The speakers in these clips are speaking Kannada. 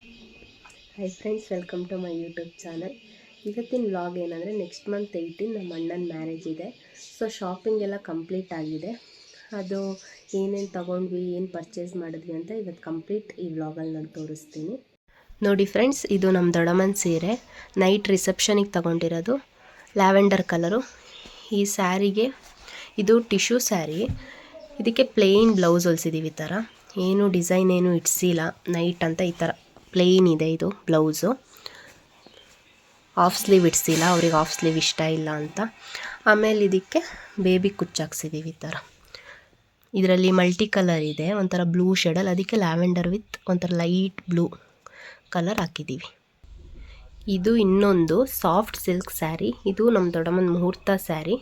Hi friends, welcome to my YouTube channel. ಇವತ್ತಿನ ವ್ಲಾಗ್ ಏನಂದರೆ ನೆಕ್ಸ್ಟ್ ಮಂತ್ 18 ನಮ್ಮ ಅಣ್ಣನ ಮ್ಯಾರೇಜ್ ಇದೆ. ಸೊ ಶಾಪಿಂಗ್ ಎಲ್ಲ ಕಂಪ್ಲೀಟ್ ಆಗಿದೆ. ಅದು ಏನೇನು ತೊಗೊಂಡ್ವಿ, ಏನು ಪರ್ಚೇಸ್ ಮಾಡಿದ್ವಿ ಅಂತ ಇವತ್ತು ಕಂಪ್ಲೀಟ್ ಈ ವ್ಲಾಗಲ್ಲಿ ನಾನು ತೋರಿಸ್ತೀನಿ. ನೋಡಿ ಫ್ರೆಂಡ್ಸ್, ಇದು ನಮ್ಮ ದೊಡ್ಡಮ್ಮನ ಸೀರೆ, ನೈಟ್ ರಿಸೆಪ್ಷನಿಗೆ ತೊಗೊಂಡಿರೋದು, ಲ್ಯಾವೆಂಡರ್ ಕಲರು. ಈ ಸ್ಯಾರಿಗೆ ಇದು ಟಿಶ್ಯೂ ಸ್ಯಾರಿ, ಇದಕ್ಕೆ ಪ್ಲೇನ್ ಬ್ಲೌಸ್ ಹೊಲ್ಸಿದ್ದೀವಿ. ಈ ಥರ ಏನು ಡಿಸೈನ್ ಏನು ಇಡ್ಸಿಲ್ಲ, ನೈಟ್ ಅಂತ ಈ ಥರ ಪ್ಲೇನ್ ಇದೆ. ಇದು ಬ್ಲೌಸು ಆಫ್ ಸ್ಲೀವ್ ಇಡ್ಸಿಲ್ಲ, ಅವ್ರಿಗೆ ಆಫ್ ಸ್ಲೀವ್ ಇಷ್ಟ ಇಲ್ಲ ಅಂತ. ಆಮೇಲೆ ಇದಕ್ಕೆ ಬೇಬಿ ಕುಚ್ಚಾಕ್ಸಿದ್ದೀವಿ ಈ ಥರ. ಇದರಲ್ಲಿ ಮಲ್ಟಿ ಕಲರ್ ಇದೆ, ಒಂಥರ ಬ್ಲೂ ಶೇಡಲ್ಲಿ, ಅದಕ್ಕೆ ಲ್ಯಾವೆಂಡರ್ ವಿತ್ ಒಂಥರ ಲೈಟ್ ಬ್ಲೂ ಕಲರ್ ಹಾಕಿದ್ದೀವಿ. ಇದು ಇನ್ನೊಂದು ಸಾಫ್ಟ್ ಸಿಲ್ಕ್ ಸ್ಯಾರಿ, ಇದು ನಮ್ಮ ದೊಡ್ಡಮ್ಮನ ಮುಹೂರ್ತ ಸ್ಯಾರಿ.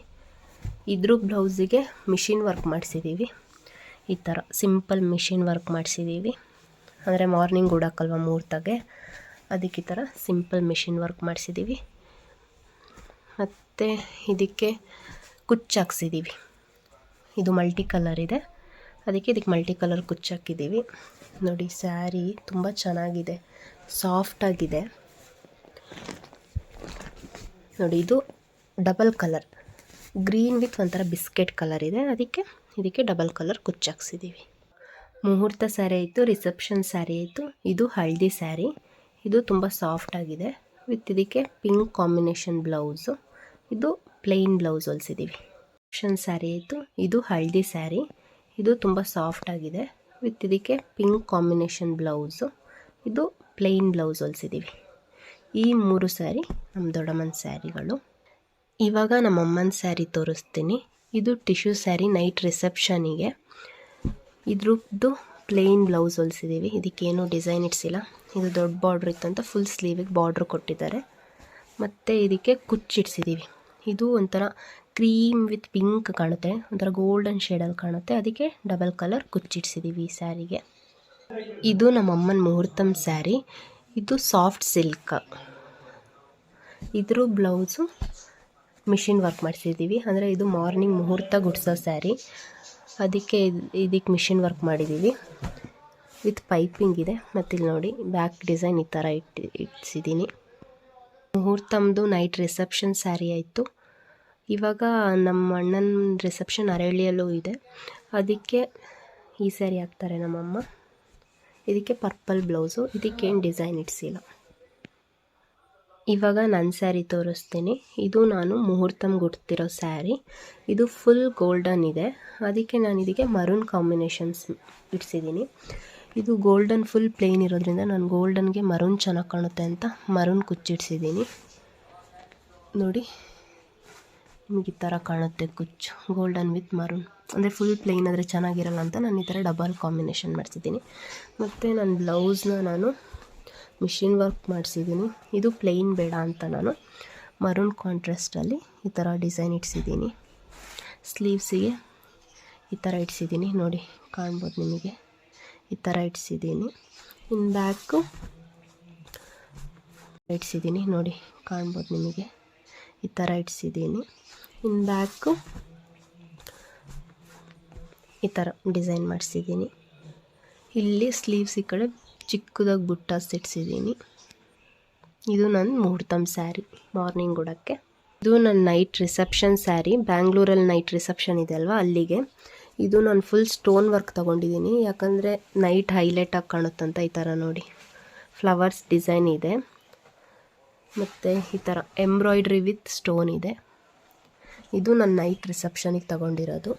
ಇದ್ರ ಬ್ಲೌಸಿಗೆ ಮಿಷಿನ್ ವರ್ಕ್ ಮಾಡಿಸಿದ್ದೀವಿ. ಈ ಥರ ಸಿಂಪಲ್ ಮಿಷಿನ್ ವರ್ಕ್ ಮಾಡಿಸಿದ್ದೀವಿ, ಅಂದರೆ ಮಾರ್ನಿಂಗ್ ಉಡೋಕ್ಕಲ್ವ ಮುಹೂರ್ತಾಗೆ, ಅದಕ್ಕೆ ಈ ಥರ ಸಿಂಪಲ್ ಮಿಷಿನ್ ವರ್ಕ್ ಮಾಡಿಸಿದ್ದೀವಿ. ಮತ್ತು ಇದಕ್ಕೆ ಕುಚ್ಚಾಕ್ಸಿದ್ದೀವಿ. ಇದು ಮಲ್ಟಿ ಕಲರ್ ಇದೆ, ಅದಕ್ಕೆ ಇದಕ್ಕೆ ಮಲ್ಟಿ ಕಲರ್ ಕುಚ್ಚಾಕಿದ್ದೀವಿ. ನೋಡಿ, ಸ್ಯಾರಿ ತುಂಬ ಚೆನ್ನಾಗಿದೆ, ಸಾಫ್ಟಾಗಿದೆ. ನೋಡಿ, ಇದು ಡಬಲ್ ಕಲರ್, ಗ್ರೀನ್ ವಿತ್ ಒಂಥರ ಬಿಸ್ಕೆಟ್ ಕಲರ್ ಇದೆ, ಇದಕ್ಕೆ ಡಬಲ್ ಕಲರ್ ಕುಚ್ಚಾಕ್ಸಿದ್ದೀವಿ. ಮುಹೂರ್ತ ಸ್ಯಾರಿ ಆಯಿತು, ರಿಸೆಪ್ಷನ್ ಸ್ಯಾರಿ ಆಯಿತು. ಇದು ಹಳದಿ ಸ್ಯಾರಿ, ಇದು ತುಂಬ ಸಾಫ್ಟಾಗಿದೆ, ವಿತ್ ಇದಕ್ಕೆ ಪಿಂಕ್ ಕಾಂಬಿನೇಷನ್ ಬ್ಲೌಸು. ಇದು ಪ್ಲೇನ್ ಬ್ಲೌಸ್ ಹೊಲ್ಸಿದ್ದೀವಿ. ರಿಸೆಪ್ಷನ್ ಸ್ಯಾರಿ ಆಯಿತು. ಇದು ಹಳದಿ ಸ್ಯಾರಿ, ಇದು ತುಂಬ ಸಾಫ್ಟಾಗಿದೆ, ವಿತ್ ಇದಕ್ಕೆ ಪಿಂಕ್ ಕಾಂಬಿನೇಷನ್ ಬ್ಲೌಸು. ಇದು ಪ್ಲೇನ್ ಬ್ಲೌಸ್ ಹೊಲ್ಸಿದ್ದೀವಿ. ಈ 3 ಸ್ಯಾರಿ ನಮ್ಮ ದೊಡ್ಡಮ್ಮನ ಸ್ಯಾರಿಗಳು. ಇವಾಗ ನಮ್ಮಮ್ಮನ ಸ್ಯಾರಿ ತೋರಿಸ್ತೀನಿ. ಇದು ಟಿಶ್ಯೂ ಸ್ಯಾರಿ, ನೈಟ್ ರಿಸೆಪ್ಷನಿಗೆ. ಇದ್ರದ್ದು ಪ್ಲೇನ್ ಬ್ಲೌಸ್ ಹೊಲ್ಸಿದ್ದೀವಿ, ಇದಕ್ಕೇನು ಡಿಸೈನ್ ಇಡ್ಸಿಲ್ಲ. ಇದು ದೊಡ್ಡ ಬಾರ್ಡ್ರ್ ಇತ್ತಂತ ಫುಲ್ ಸ್ಲೀವಿಗೆ ಬಾರ್ಡ್ರ್ ಕೊಟ್ಟಿದ್ದಾರೆ. ಮತ್ತು ಇದಕ್ಕೆ ಕುಚ್ಚಿಡ್ಸಿದ್ದೀವಿ. ಇದು ಒಂಥರ ಕ್ರೀಮ್ ವಿತ್ ಪಿಂಕ್ ಕಾಣುತ್ತೆ, ಒಂಥರ ಗೋಲ್ಡನ್ ಶೇಡಲ್ಲಿ ಕಾಣುತ್ತೆ, ಅದಕ್ಕೆ ಡಬಲ್ ಕಲರ್ ಕುಚ್ಚಿಡ್ಸಿದ್ದೀವಿ ಈ ಸ್ಯಾರಿಗೆ. ಇದು ನಮ್ಮಮ್ಮನ ಮುಹೂರ್ತಮ್ ಸ್ಯಾರಿ, ಇದು ಸಾಫ್ಟ್ ಸಿಲ್ಕ್. ಇದ್ರ ಬ್ಲೌಸು ಮಿಷಿನ್ ವರ್ಕ್ ಮಾಡಿಸಿದ್ದೀವಿ, ಅಂದರೆ ಇದು ಮಾರ್ನಿಂಗ್ ಮುಹೂರ್ತ ಗುಡ್ಸೋ ಸ್ಯಾರಿ, ಅದಕ್ಕೆ ಇದಕ್ಕೆ ಮಿಷಿನ್ ವರ್ಕ್ ಮಾಡಿದ್ದೀವಿ. ವಿತ್ ಪೈಪಿಂಗ್ ಇದೆ. ಮತ್ತು ಇಲ್ಲಿ ನೋಡಿ, ಬ್ಯಾಕ್ ಡಿಸೈನ್ ಈ ಥರ ಇಡ್ಸಿದ್ದೀನಿ. ಮುಹೂರ್ತಮ್ದು ನೈಟ್ ರಿಸೆಪ್ಷನ್ ಸ್ಯಾರಿ ಆಯಿತು. ಇವಾಗ ನಮ್ಮ ಅಣ್ಣನ ರಿಸೆಪ್ಷನ್ ಅರಳಿಯಲ್ಲೂ ಇದೆ, ಅದಕ್ಕೆ ಈ ಸ್ಯಾರಿ ಹಾಕ್ತಾರೆ ನಮ್ಮಮ್ಮ. ಇದಕ್ಕೆ ಪರ್ಪಲ್ ಬ್ಲೌಸು, ಇದಕ್ಕೇನು ಡಿಸೈನ್ ಇಡ್ಸಿಲ್ಲ. ಇವಾಗ ನನ್ನ ಸ್ಯಾರಿ ತೋರಿಸ್ತೀನಿ. ಇದು ನಾನು ಮುಹೂರ್ತಮ್ಗೆ ಉಡ್ತಿರೋ ಸ್ಯಾರಿ, ಇದು ಫುಲ್ ಗೋಲ್ಡನ್ ಇದೆ, ಅದಕ್ಕೆ ನಾನು ಇದಕ್ಕೆ ಮರೂನ್ ಕಾಂಬಿನೇಷನ್ಸ್ ಇಡ್ಸಿದ್ದೀನಿ. ಇದು ಗೋಲ್ಡನ್ ಫುಲ್ ಪ್ಲೇನ್ ಇರೋದ್ರಿಂದ ನಾನು ಗೋಲ್ಡನ್ಗೆ ಮರೂನ್ ಚೆನ್ನಾಗಿ ಕಾಣುತ್ತೆ ಅಂತ ಮರೂನ್ ಕುಚ್ಚಿಡ್ಸಿದ್ದೀನಿ. ನೋಡಿ, ನಿಮಗೆ ಈ ಥರ ಕಾಣುತ್ತೆ ಕುಚ್ಚು, ಗೋಲ್ಡನ್ ವಿತ್ ಮರೂನ್. ಅಂದರೆ ಫುಲ್ ಪ್ಲೇನ್ ಆದರೆ ಚೆನ್ನಾಗಿರಲ್ಲ ಅಂತ ನಾನು ಈ ಥರ ಡಬಲ್ ಕಾಂಬಿನೇಷನ್ ಮಾಡಿಸಿದ್ದೀನಿ. ಮತ್ತು ನನ್ನ ಬ್ಲೌಸ್ನ ನಾನು ಮಿಷಿನ್ ವರ್ಕ್ ಮಾಡಿಸಿದ್ದೀನಿ. ಇದು ಪ್ಲೇನ್ ಬೇಡ ಅಂತ ನಾನು ಮರೂನ್ ಕಾಂಟ್ರಾಸ್ಟಲ್ಲಿ ಈ ಥರ ಡಿಸೈನ್ ಇಡ್ಸಿದ್ದೀನಿ. ಸ್ಲೀವ್ಸಿಗೆ ಈ ಥರ ಇಡ್ಸಿದ್ದೀನಿ, ನೋಡಿ ಕಾಣ್ಬೋದು ನಿಮಗೆ, ಈ ಥರ ಇಡ್ಸಿದ್ದೀನಿ. ಇನ್ನು ಬ್ಯಾಕು ಇಡ್ಸಿದ್ದೀನಿ, ನೋಡಿ ಕಾಣ್ಬೋದು ನಿಮಗೆ, ಈ ಥರ ಇಡ್ಸಿದ್ದೀನಿ. ಇನ್ನು ಬ್ಯಾಕು ಈ ಥರ ಡಿಸೈನ್ ಮಾಡಿಸಿದ್ದೀನಿ. ಇಲ್ಲಿ ಸ್ಲೀವ್ಸ್ ಈ ಕಡೆ ಚಿಕ್ಕದಾಗಿ ಬುಟ್ಟಾಸ್ ಇಡ್ಸಿದ್ದೀನಿ. ಇದು ನನ್ನ ಮುಹೂರ್ತಮ್ ಸ್ಯಾರಿ, ಮಾರ್ನಿಂಗ್ ಉಡೋಕ್ಕೆ. ಇದು ನನ್ನ ನೈಟ್ ರಿಸೆಪ್ಷನ್ ಸ್ಯಾರಿ, ಬ್ಯಾಂಗ್ಳೂರಲ್ಲಿ ನೈಟ್ ರಿಸೆಪ್ಷನ್ ಇದೆ ಅಲ್ವಾ, ಅಲ್ಲಿಗೆ. ಇದು ನಾನು ಫುಲ್ ಸ್ಟೋನ್ ವರ್ಕ್ ತೊಗೊಂಡಿದ್ದೀನಿ, ಯಾಕಂದರೆ ನೈಟ್ ಹೈಲೈಟಾಗಿ ಕಾಣುತ್ತಂತ. ಈ ಥರ ನೋಡಿ, ಫ್ಲವರ್ಸ್ ಡಿಸೈನ್ ಇದೆ, ಮತ್ತು ಈ ಥರ ಎಂಬ್ರಾಯ್ಡ್ರಿ ವಿತ್ ಸ್ಟೋನ್ ಇದೆ. ಇದು ನನ್ನ ನೈಟ್ ರಿಸೆಪ್ಷನಿಗೆ ತೊಗೊಂಡಿರೋದು.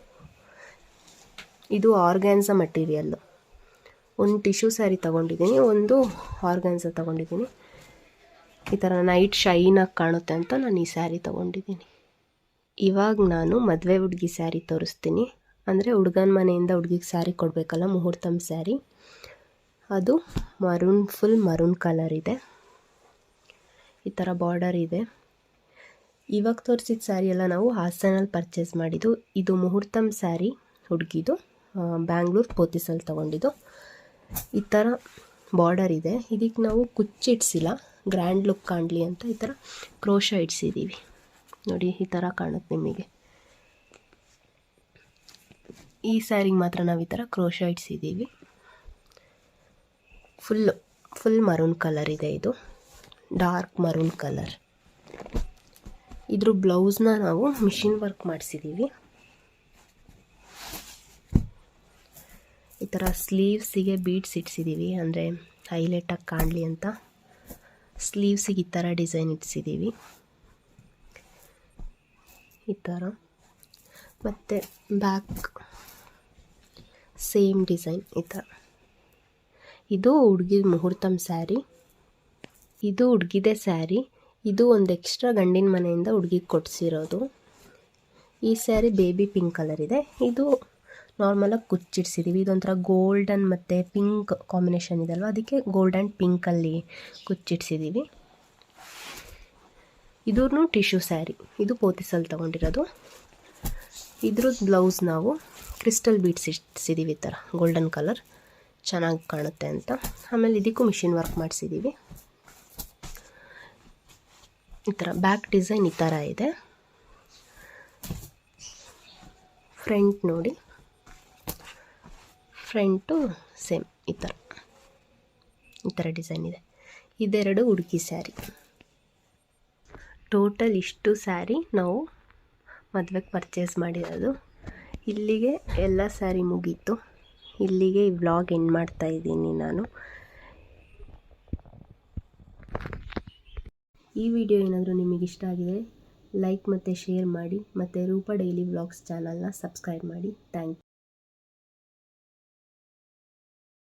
ಇದು ಆರ್ಗ್ಯಾನ್ಸಾ ಮಟೀರಿಯಲ್ಲು. ಒಂದು ಟಿಶ್ಯೂ ಸ್ಯಾರಿ ತೊಗೊಂಡಿದ್ದೀನಿ, ಒಂದು ಆರ್ಗ್ಯಾನ್ಸಾ ತೊಗೊಂಡಿದ್ದೀನಿ. ಈ ಥರ ನೈಟ್ ಶೈನಾಗಿ ಕಾಣುತ್ತೆ ಅಂತ ನಾನು ಈ ಸ್ಯಾರಿ ತೊಗೊಂಡಿದ್ದೀನಿ. ಇವಾಗ ನಾನು ಮದುವೆ ಹುಡುಗಿ ಸ್ಯಾರಿ ತೋರಿಸ್ತೀನಿ. ಅಂದರೆ ಹುಡುಗನ ಮನೆಯಿಂದ ಹುಡುಗಿಗೆ ಸ್ಯಾರಿ ಕೊಡಬೇಕಲ್ಲ, ಮುಹೂರ್ತಮ್ ಸ್ಯಾರಿ. ಅದು ಮರೂನ್, ಫುಲ್ ಮರೂನ್ ಕಲರ್ ಇದೆ, ಈ ಥರ ಬಾರ್ಡರ್ ಇದೆ. ಇವಾಗ ತೋರಿಸಿದ ಸ್ಯಾರಿ ಎಲ್ಲ ನಾವು ಹಾಸನಲ್ಲಿ ಪರ್ಚೇಸ್ ಮಾಡಿದ್ದು. ಇದು ಮುಹೂರ್ತಮ್ ಸ್ಯಾರಿ ಹುಡುಗಿದು, ಬ್ಯಾಂಗ್ಳೂರು ಪೋತಿಸಲ್ಲಿ ತೊಗೊಂಡಿದ್ದು. ಈ ಥರ ಬಾರ್ಡರ್ ಇದೆ, ಇದಕ್ಕೆ ನಾವು ಕುಚ್ಚಿಡ್ಸಿಲ್ಲ, ಗ್ರ್ಯಾಂಡ್ ಲುಕ್ ಕಾಣಲಿ ಅಂತ ಈ ಥರ ಕ್ರೋಶ ಇಡ್ಸಿದ್ದೀವಿ. ನೋಡಿ, ಈ ಥರ ಕಾಣುತ್ತೆ ನಿಮಗೆ. ಈ ಸ್ಯಾರಿಗೆ ಮಾತ್ರ ನಾವು ಈ ಥರ ಕ್ರೋಶ ಇಡ್ಸಿದ್ದೀವಿ. ಫುಲ್ಲು ಫುಲ್ ಮರೂನ್ ಕಲರ್ ಇದೆ, ಇದು ಡಾರ್ಕ್ ಮರೂನ್ ಕಲರ್. ಇದ್ರ ಬ್ಲೌಸ್ನ ನಾವು ಮಿಷಿನ್ ವರ್ಕ್ ಮಾಡಿಸಿದ್ದೀವಿ. ಈ ಥರ ಸ್ಲೀವ್ಸಿಗೆ ಬೀಡ್ಸ್ ಇಟ್ಸಿದ್ದೀವಿ, ಅಂದರೆ ಹೈಲೈಟಾಗಿ ಕಾಣಲಿ ಅಂತ ಸ್ಲೀವ್ಸಿಗೆ ಈ ಥರ ಡಿಸೈನ್ ಇಟ್ಸಿದ್ದೀವಿ, ಈ ಥರ. ಮತ್ತು ಬ್ಯಾಕ್ ಸೇಮ್ ಡಿಸೈನ್ ಈ ಥರ. ಇದು ಹುಡುಗಿ ಮುಹೂರ್ತಮ್ ಸ್ಯಾರಿ, ಇದು ಹುಡುಗಿದೇ ಸ್ಯಾರಿ. ಇದು ಒಂದು ಎಕ್ಸ್ಟ್ರಾ ಗಂಡಿನ ಮನೆಯಿಂದ ಹುಡುಗಿಗೆ ಕೊಡಿಸಿರೋದು. ಈ ಸ್ಯಾರಿ ಬೇಬಿ ಪಿಂಕ್ ಕಲರ್ ಇದೆ. ಇದು ನಾರ್ಮಲಾಗಿ ಕುಚ್ಚಿಡ್ಸಿದ್ದೀವಿ. ಇದೊಂಥರ ಗೋಲ್ಡನ್ ಮತ್ತು ಪಿಂಕ್ ಕಾಂಬಿನೇಷನ್ ಇದೆಲ್ವ, ಅದಕ್ಕೆ ಗೋಲ್ಡ್ ಆ್ಯಂಡ್ ಪಿಂಕಲ್ಲಿ ಕುಚ್ಚಿಡ್ಸಿದ್ದೀವಿ. ಇದೂ ಟಿಶ್ಯೂ ಸ್ಯಾರಿ, ಇದು ಪೋತಿಸಲ್ಲಿ ತೊಗೊಂಡಿರೋದು. ಇದ್ರದ್ದು ಬ್ಲೌಸ್ ನಾವು ಕ್ರಿಸ್ಟಲ್ ಬೀಡ್ಸ್ ಇಡ್ಸಿದ್ದೀವಿ, ಈ ಥರ ಗೋಲ್ಡನ್ ಕಲರ್ ಚೆನ್ನಾಗಿ ಕಾಣುತ್ತೆ ಅಂತ. ಆಮೇಲೆ ಇದಕ್ಕೂ ಮಿಷಿನ್ ವರ್ಕ್ ಮಾಡಿಸಿದ್ದೀವಿ. ಈ ಥರ ಬ್ಯಾಕ್ ಡಿಸೈನ್ ಈ ಥರ ಇದೆ. ಫ್ರಂಟ್ ನೋಡಿ, ಫ್ರಂಟು ಸೇಮ್ ಈ ಥರ ಡಿಸೈನ್ ಇದೆ. ಇದೆರಡು ಹುಡುಗಿ ಸ್ಯಾರಿ. ಟೋಟಲ್ ಇಷ್ಟು ಸ್ಯಾರಿ ನಾವು ಮದುವೆಗೆ ಪರ್ಚೇಸ್ ಮಾಡಿರೋದು. ಇಲ್ಲಿಗೆ ಎಲ್ಲ ಸ್ಯಾರಿ ಮುಗೀತು. ಇಲ್ಲಿಗೆ ಈ ವ್ಲಾಗ್ ಎಂಡ್ ಮಾಡ್ತಾ ಇದ್ದೀನಿ ನಾನು. ಈ ವಿಡಿಯೋ ಏನಾದರೂ ನಿಮಗೆ ಇಷ್ಟ ಆಗಿದೆ ಲೈಕ್ ಮತ್ತು ಶೇರ್ ಮಾಡಿ, ಮತ್ತು ರೂಪಾ ಡೈಲಿ ವ್ಲಾಗ್ಸ್ ಚಾನಲ್ನ ಸಬ್ಸ್ಕ್ರೈಬ್ ಮಾಡಿ. Thank you.